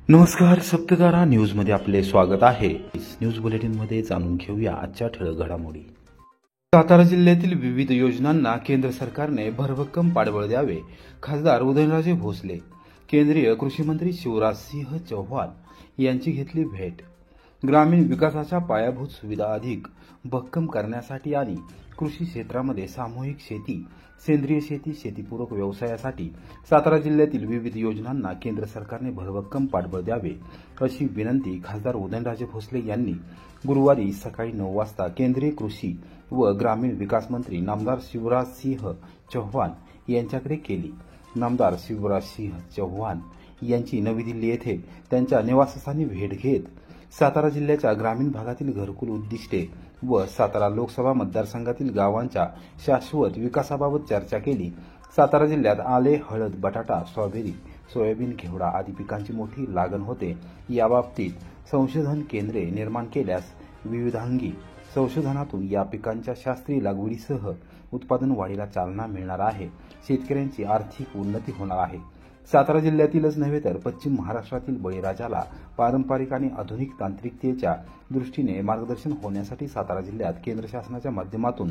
नमस्कार, सप्ततारा न्यूज मध्ये आपले स्वागत आहे। न्यूज बुलेटिन मध्ये जाणून घेऊया आजच्या ठळक घडामोडी। सातारा जिल्ह्यातील विविध योजनांना केंद्र सरकारने भरभक्कम पाठबळ द्यावे, खासदार उदयनराजे भोसले। केंद्रीय कृषी मंत्री शिवराज सिंह चौहान यांची घेतली भेट। ग्रामीण विकासाच्या पायाभूत सुविधा अधिक भक्कम करण्यासाठी आणि कृषी क्षेत्रामध्ये सामूहिक शेती, सेंद्रिय शेती, शेतीपूरक व्यवसायासाठी सातारा जिल्ह्यातील विविध योजनांना केंद्र सरकारने भरभक्कम पाठबळ द्यावे, अशी विनंती खासदार उदयनराजे भोसले यांनी गुरुवारी सकाळी 9 वाजता केंद्रीय कृषी व ग्रामीण विकास मंत्री नामदार शिवराज सिंह चौहान यांच्याकडे केली। नामदार शिवराज सिंह चौहान यांची नवी दिल्ली येथे त्यांच्या निवासस्थानी भेट घेत सातारा जिल्ह्याच्या ग्रामीण भागातील घरकुल उद्दिष्टे व सातारा लोकसभा मतदारसंघातील गावांच्या शाश्वत विकासाबाबत चर्चा केली। सातारा जिल्ह्यात आले, हळद, बटाटा, स्ट्रॉबेरी, सोयाबीन, घेवडा आदी पिकांची मोठी लागण होते। याबाबतीत संशोधन केंद्रे निर्माण केल्यास विविधांगी संशोधनातून या पिकांच्या शास्त्रीय लागवडीसह उत्पादन वाढीला चालना मिळणार आहे। शेतकऱ्यांची आर्थिक उन्नती होणार आहे। सातारा जिल्ह्यातीलच नव्हे तर पश्चिम महाराष्ट्रातील बळीराजाला पारंपरिक आणि आधुनिक तांत्रिकतेच्या दृष्टीने मार्गदर्शन होण्यासाठी सातारा जिल्ह्यात केंद्र शासनाच्या माध्यमातून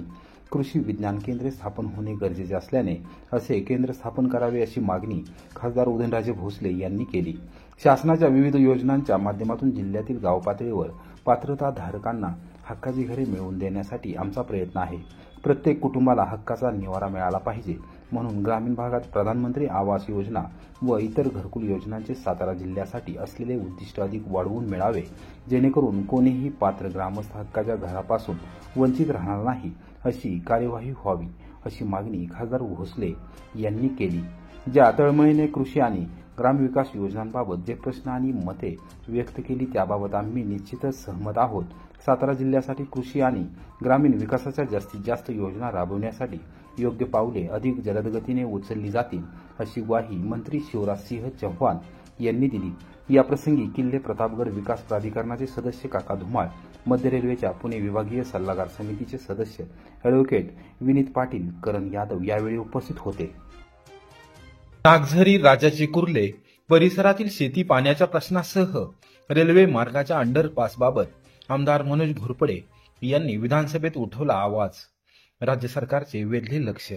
कृषी विज्ञान केंद्रे स्थापन होणे गरजेचे असल्याने असे केंद्र स्थापन करावे, अशी मागणी खासदार उदयनराजे भोसले यांनी केली। शासनाच्या विविध योजनांच्या माध्यमातून जिल्ह्यातील गाव पातळीवर पात्रताधारकांना हक्काची घरे मिळवून देण्यासाठी आमचा प्रयत्न आहे। प्रत्येक कुटुंबाला हक्काचा निवारा मिळाला पाहिजे, म्हणून ग्रामीण भागात प्रधानमंत्री आवास योजना व इतर घरकुल योजनांचे सातारा जिल्ह्यासाठी असलेले उद्दिष्ट अधिक वाढवून मिळावे, जेणेकरून कोणीही पात्र ग्रामस्थ हक्काच्या घरापासून वंचित राहणार नाही, अशी कार्यवाही व्हावी, अशी मागणी खासदार भोसले यांनी केली। ज्या तळमळीने कृषी आणि ग्रामविकास योजनांबाबत जे प्रश्न आणि मते व्यक्त केली त्याबाबत आम्ही निश्चितच सहमत आहोत। सातारा जिल्ह्यासाठी कृषी आणि ग्रामीण विकासाच्या जास्तीत जास्त योजना राबवण्यासाठी योग्य पावले अधिक जलदगतीने उचलली जातील, अशी ग्वाही मंत्री शिवराज सिंह चौहान यांनी दिली। याप्रसंगी किल्ले प्रतापगड विकास प्राधिकरणाचे सदस्य काका धुमाळ, मध्य रेल्वेच्या पुणे विभागीय सल्लागार समितीचे सदस्य ॲडव्होकेट विनीत पाटील, करण यादव यावेळी उपस्थित होते। नागझरी, राजाचे कुर्ले परिसरातील शेती पाण्याच्या प्रश्नासह रेल्वे मार्गाच्या अंडरपासबाबत आमदार मनोज घोरपडे यांनी विधानसभेत उठवला आवाज। राज्य सरकारचे वेधले लक्ष।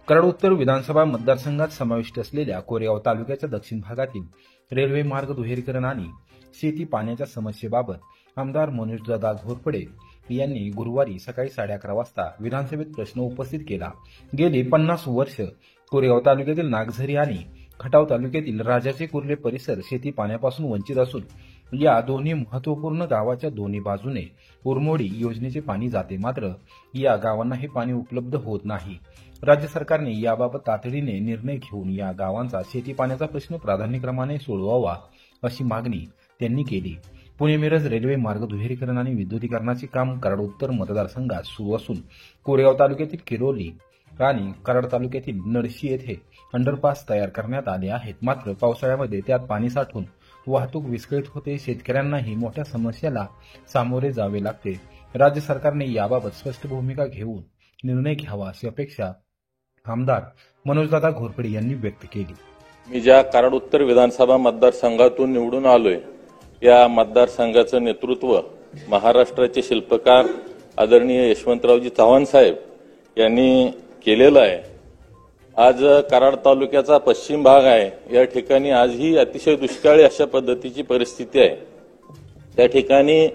कराड उत्तर विधानसभा मतदारसंघात समाविष्ट असलेल्या कोरेगाव तालुक्याच्या दक्षिण भागातील रेल्वे मार्ग दुहेरीकरण आणि शेती पाण्याच्या समस्येबाबत आमदार मनोजदादा घोरपडे यांनी गुरुवारी सकाळी 11:30 वाजता विधानसभेत प्रश्न उपस्थित केला। गेली 50 वर्ष कोरेगाव तालुक्यातील नागझरी आणि खटाव तालुक्यातील राजाचे कुर्ले परिसर शेती पाण्यापासून वंचित असून या दोन्ही महत्त्वपूर्ण गावाच्या दोन्ही बाजूने उरमोडी योजनेचे पाणी जाते, मात्र या गावांना हे पाणी उपलब्ध होत नाही। राज्य सरकारने याबाबत तातडीने निर्णय घेऊन या गावांचा शेती पाण्याचा प्रश्न प्राधान्यक्रमाने सोडवावा, अशी मागणी त्यांनी केली। पुणे मिरज रेल्वे मार्ग दुहेरीकरण आणि विद्युतीकरणाचे काम कराड उत्तर मतदारसंघात सुरू असून कोरेगाव तालुक्यातील किरोली आणि कराड तालुक्यातील नडशी येथे अंडरपास तयार करण्यात आले आहेत, मात्र पावसाळ्यामध्ये त्यात पाणी साठून वाहतूक विस्कळीत होते। शेतकऱ्यांनाही मोठ्या समस्येला सामोरे जावे लागते। राज्य सरकारने याबाबत स्पष्ट भूमिका घेऊन निर्णय घ्यावा, अशी अपेक्षा आमदार मनोजदादा घोरपडे यांनी व्यक्त केली। मी ज्या कराड उत्तर विधानसभा मतदारसंघातून निवडून आलोय, या मतदारसंघाचं नेतृत्व महाराष्ट्राचे शिल्पकार आदरणीय यशवंतरावजी चव्हाण साहेब यांनी केलेलं आहे। आज कराड तालुक्याचा पश्चिम भाग आहे, या ठिकाणी आजही अतिशय दुष्काळी अशा पद्धतीची परिस्थिती आहे। त्या ठिकाणी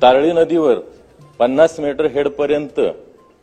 तारळी नदीवर 50 मीटर हेडपर्यंत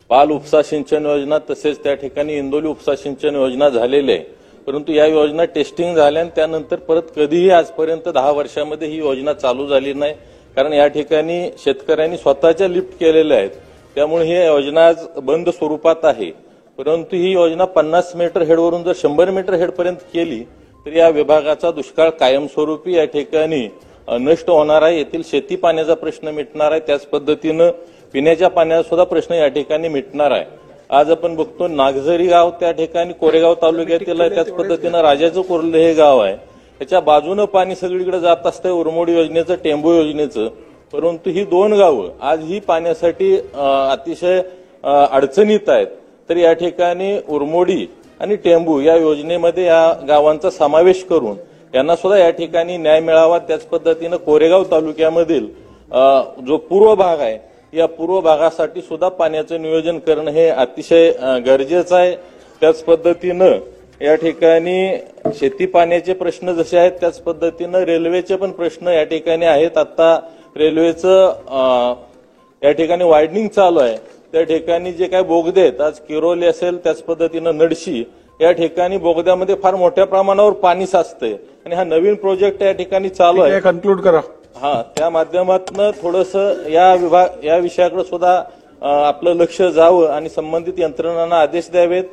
पाल उपसा सिंचन योजना, तसेच त्या ठिकाणी इंदोली उपसा सिंचन योजना झालेली आहे, परंतु या योजना टेस्टिंग झाल्या आणि त्यानंतर परत कधीही आजपर्यंत 10 वर्षामध्ये ही योजना चालू झाली नाही, कारण या ठिकाणी शेतकऱ्यांनी स्वतःच्या लिफ्ट केलेल्या आहेत, त्यामुळे ही योजना आज बंद स्वरूपात आहे। परंतु ही योजना 50 मीटर हेडवरून जर 100 मीटर हेडपर्यंत केली तर या विभागाचा दुष्काळ कायमस्वरूपी या ठिकाणी नष्ट होणार आहे। येथील शेती पाण्याचा प्रश्न मिटणार आहे, त्याच पद्धतीनं पिण्याच्या पाण्याचा सुद्धा प्रश्न या ठिकाणी मिटणार आहे। आज आपण बघतो नागझरी गाव त्या ठिकाणी कोरेगाव तालुक्यातील आहे, त्याच पद्धतीनं राजाचं कुर्ले हे गाव आहे, त्याच्या बाजूनं पाणी सगळीकडे जात असतं उरमोडी योजनेचं, टेंबू योजनेचं, परंतु ही 2 गावं आज ही पाण्यासाठी अतिशय अडचणीत आहेत। तर या ठिकाणी उरमोडी आणि टेंबू या योजनेमध्ये या गावांचा समावेश करून यांना सुद्धा या ठिकाणी न्याय मिळावा. त्याच पद्धतीनं कोरेगाव तालुक्यामधील जो पूर्व भाग आहे या पूर्व भागासाठी सुद्धा पाण्याचं नियोजन करणं हे अतिशय गरजेचं आहे. त्याच पद्धतीनं या ठिकाणी शेती पाण्याचे प्रश्न जसे आहेत त्याच पद्धतीनं रेल्वेचे पण प्रश्न या ठिकाणी आहेत. आता रेल्वेचं या ठिकाणी वायडनिंग चालू आहे. त्या ठिकाणी जे काही बोगदे आहेत, आज किरोली असेल त्याच पद्धतीनं नडशी या ठिकाणी बोगद्यामध्ये फार मोठ्या प्रमाणावर पाणी साचतंय आणि हा नवीन प्रोजेक्ट या ठिकाणी चालू आहे. कन्क्लूड करा. त्या माध्यमातून थोडंसं या विषयाकडे सुद्धा आपलं लक्ष जावं आणि संबंधित यंत्रणांना आदेश द्यावेत.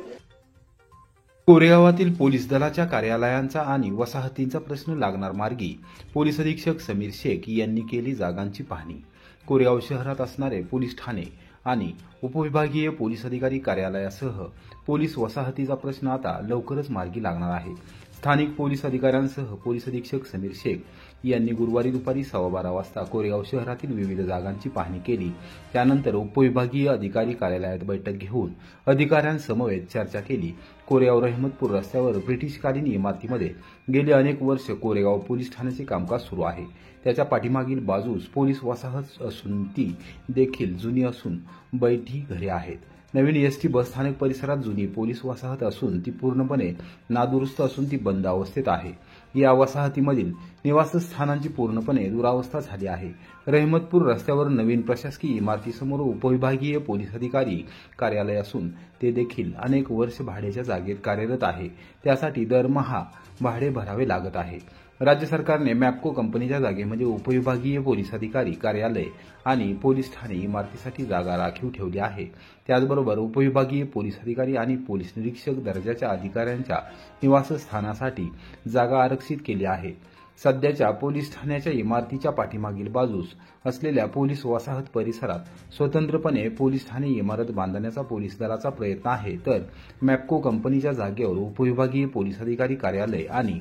कोरेगावातील पोलीस दलाच्या कार्यालयांचा आणि वसाहतींचा प्रश्न लागणार मार्गी पोलीस अधीक्षक समीर शेख यांनी केली जागांची पाहणी. कोरेगाव शहरात असणारे पोलीस ठाणे आणि उपविभागीय पोलीस अधिकारी कार्यालयासह पोलीस वसाहतीचा प्रश्न आता लवकरच मार्गी लागणार आहे. स्थानिक पोलीस अधिकाऱ्यांसह पोलीस अधीक्षक समीर शेख यांनी गुरुवारी दुपारी 12:15 वाजता कोरेगाव शहरातील विविध जागांची पाहणी केली. त्यानंतर उपविभागीय अधिकारी कार्यालयात बैठक घेऊन अधिकाऱ्यांसमवेत चर्चा केली. कोरेगाव रहमतपूर रस्त्यावर ब्रिटिशकालीन इमारतीमध्ये गेली अनेक वर्ष कोरेगाव पोलीस ठाण्याचे कामकाज सुरू आहे. त्याच्या पाठीमागील बाजूस पोलीस वसाहत असून ती देखील जुनी असून बैठी घरे आहेत. नवीन एसटी बसस्थानक परिसरात जुनी पोलीस वसाहत असून ती पूर्णपणे नादुरुस्त असून ती बंद अवस्थेत आहे. या वसाहतीमधील निवासस्थानांची पूर्णपणे दुरावस्था झाली आहे. रहमतपूर रस्त्यावर नवीन प्रशासकीय इमारतीसमोर उपविभागीय पोलीस अधिकारी कार्यालय असून ते देखील अनेक वर्ष भाड्याच्या जागेत कार्यरत आहे. त्यासाठी दरमहा भाडे भरावे लागत आहे. राज्य सरकारने मॅप्को कंपनीच्या जागेमध्ये उपविभागीय पोलीस अधिकारी कार्यालय आणि पोलीस ठाणे इमारतीसाठी जागा राखीव ठेवली आहे. त्याचबरोबर उपविभागीय पोलीस अधिकारी आणि पोलीस निरीक्षक दर्जाच्या अधिकाऱ्यांच्या निवासस्थानासाठी जागा आरक्षित केली आहे. सध्याच्या पोलीस ठाण्याच्या इमारतीच्या पाठीमागील बाजूस असलेल्या पोलीस वसाहत परिसरात स्वतंत्रपणे पोलीस ठाणे इमारत बांधण्याचा पोलीस दलाचा प्रयत्न आहे. तर मॅप्को कंपनीच्या जागेवर उपविभागीय पोलीस अधिकारी कार्यालय आणि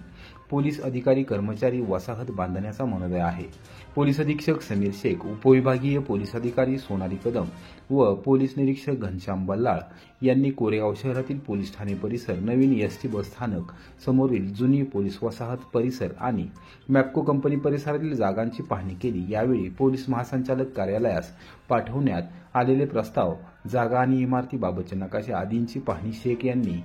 पोलीस अधिकारी कर्मचारी वसाहत बांधण्याचा मनोदय आहे. पोलीस अधीक्षक समीर शेख, उपविभागीय पोलीस अधिकारी सोनाली कदम व पोलीस निरीक्षक घनश्याम बल्लाळ यांनी कोरेगाव शहरातील पोलीस ठाणे परिसर, नवीन एसटी बसस्थानक समोरील जुनी पोलीस वसाहत परिसर आणि मॅप्को कंपनी परिसरातील जागांची पाहणी केली. यावेळी पोलीस महासंचालक कार्यालयास पाठवण्यात आलेले प्रस्ताव, जागा आणि इमारतीबाबतचे नकाशे आदींची पाहणी शेख यांनी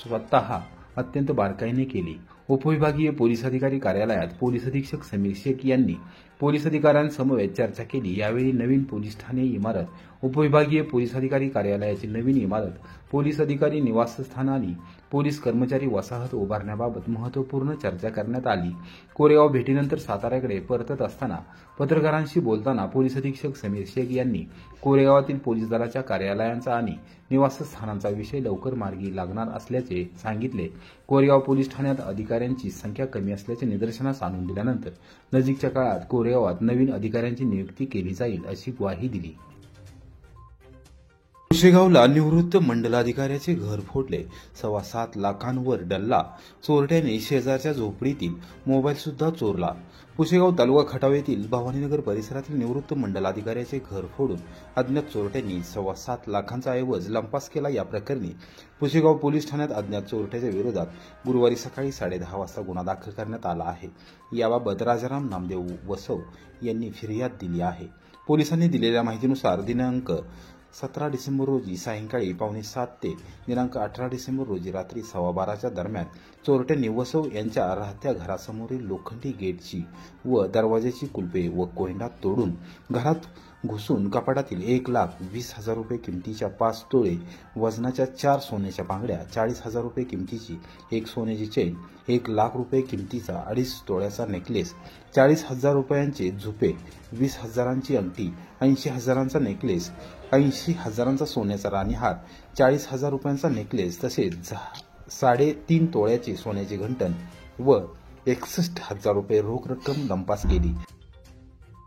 स्वतः अत्यंत बारकाईने केली. उपविभागीय पोलीस अधिकारी कार्यालयात पोलीस अधीक्षक समीर शेख यांनी पोलीस अधिकाऱ्यांसमवेत चर्चा केली. यावेळी नवीन पोलीस ठाणे इमारत, उपविभागीय पोलीस अधिकारी कार्यालयाची नवीन इमारत, पोलीस अधिकारी निवासस्थान आणि पोलीस कर्मचारी वसाहत उभारण्याबाबत महत्त्वपूर्ण चर्चा करण्यात आली. कोरेगाव भेटीनंतर साताऱ्याकडे परतत असताना पत्रकारांशी बोलताना पोलीस अधीक्षक समीर शेख यांनी कोरेगावातील पोलीस दलाच्या कार्यालयांचा आणि निवासस्थानांचा विषय लवकर मार्गी लागणार असल्याचे सांगितले. कोरेगाव पोलीस ठाण्यात अधिकाऱ्यांची संख्या कमी असल्याचे निदर्शनास आणून दिल्यानंतर नजीकच्या काळात कोरेगावात नवीन अधिकाऱ्यांची नियुक्ती केली जाईल अशी ग्वाही दिली. कुशेगावला निवृत्त मंडलाधिकाऱ्याचे घर फोडले. 7.25 लाखांवर डल्ला. चोरट्याने शेजारच्या झोपडीतील मोबाईल सुद्धा चोरला. पुशेगाव तालुका खटाव येथील भवानीनगर परिसरातील निवृत्त मंडलाधिकाऱ्याचे घर फोडून अज्ञात चोरट्यांनी 7.25 लाखांचा ऐवज लंपास केला. या प्रकरणी पुशेगाव पोलीस ठाण्यात अज्ञात चोरट्याच्या विरोधात गुरुवारी सकाळी 10:30 वाजता गुन्हा दाखल करण्यात आला आहे. याबाबत राजाराम नामदेव वसव यांनी फिर्याद दिली आहे. पोलिसांनी दिलेल्या माहितीनुसार दिनांक 17 डिसेंबर रोजी सायंकाळी 7:45 ते दिनांक 18 डिसेंबर रोजी रात्री 12:15 दरम्यान चोरट्यांनी वसव यांच्या राहत्या घरासमोरील लोखंडी गेटची व दरवाजाची कुलपे व कोंडा तोडून घरात घुसून कपाटातील 1,20,000 रुपये किमतीच्या 5 तोळे वजनाच्या 4 सोन्याच्या बांगड्या, 40,000 रुपये किमतीची 1 सोन्याची चेन, 1,00,000 रुपये किमतीचा 2.5 तोळ्याचा नेकलेस, 40,000 रुपयांचे झुपे, 20,000ची अंगठी, 80,000चा नेकलेस, 80,000चा सोन्याचा राणीहार, 40,000 रुपयांचा नेकलेस तसेच 3.5 तोळ्याचे सोन्याचे घंटण व 61,000 रुपये रोख रक्कम लंपास केली.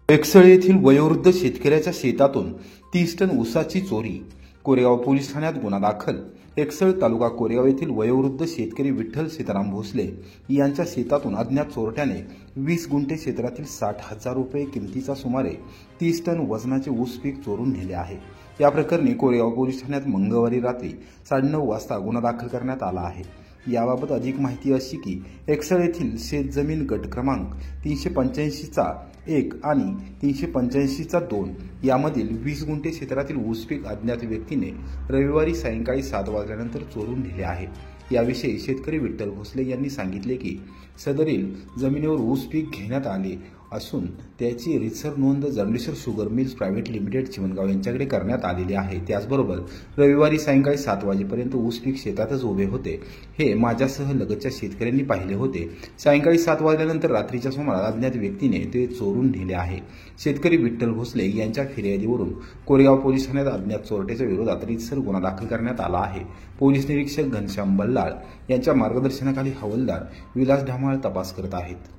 एकसळ येथील वयोवृद्ध शेतकऱ्याच्या शेतातून 30 टन ऊसाची चोरी. कोरेगाव पोलीस ठाण्यात गुन्हा दाखल. एकसळ तालुका कोरेगाव येथील वयोवृद्ध शेतकरी विठ्ठल सीताराम भोसले यांच्या शेतातून अज्ञात चोरट्याने 20 गुंठे क्षेत्रातील 60,000 रुपये किमतीचा सुमारे 30 टन वजनाचे ऊस पीक चोरून नेले आहे. या प्रकरणी कोरेगाव पोलीस ठाण्यात मंगळवारी रात्री 9:30 वाजता गुन्हा दाखल करण्यात आला आहे. याबाबत अधिक माहिती अशी की एकसळ येथील शेतजमीन गट क्रमांक 385चा 1 आणि 385चा 2 यामधील 20 गुंठे क्षेत्रातील ऊस पीक अज्ञात व्यक्तीने रविवारी सायंकाळी 7 वाजल्यानंतर चोरून नेले आहे। याविषयी शेतकरी विठ्ठल भोसले यांनी सांगितले की सदरील जमिनीवर ऊस पीक घेण्यात आले असून त्याची रीतसर नोंद जंडेश्वर शुगर मिल्स प्रायव्हेट लिमिटेड चिमणगाव यांच्याकडे करण्यात आलेली आहे। त्याचबरोबर रविवारी सायंकाळी 7 वाजेपर्यंत ऊस पीक शेतातच उभे होते हे माझ्यासह लगतच्या शेतकऱ्यांनी पाहिले होते। सायंकाळी 7 वाजल्यानंतर रात्रीच्या सुमारास अज्ञात व्यक्तीने ते चोरून नेले आहे। शेतकरी विठ्ठल भोसले यांच्या फिर्यादीवरून कोरेगाव पोलीस ठाण्यात अज्ञात चोरट्याच्या विरोधात रीतसर गुन्हा दाखल करण्यात आला आहे। पोलीस निरीक्षक घनश्याम बल्लाळ यांच्या मार्गदर्शनाखाली हवालदार विलास ढामाळ तपास करत आहेत।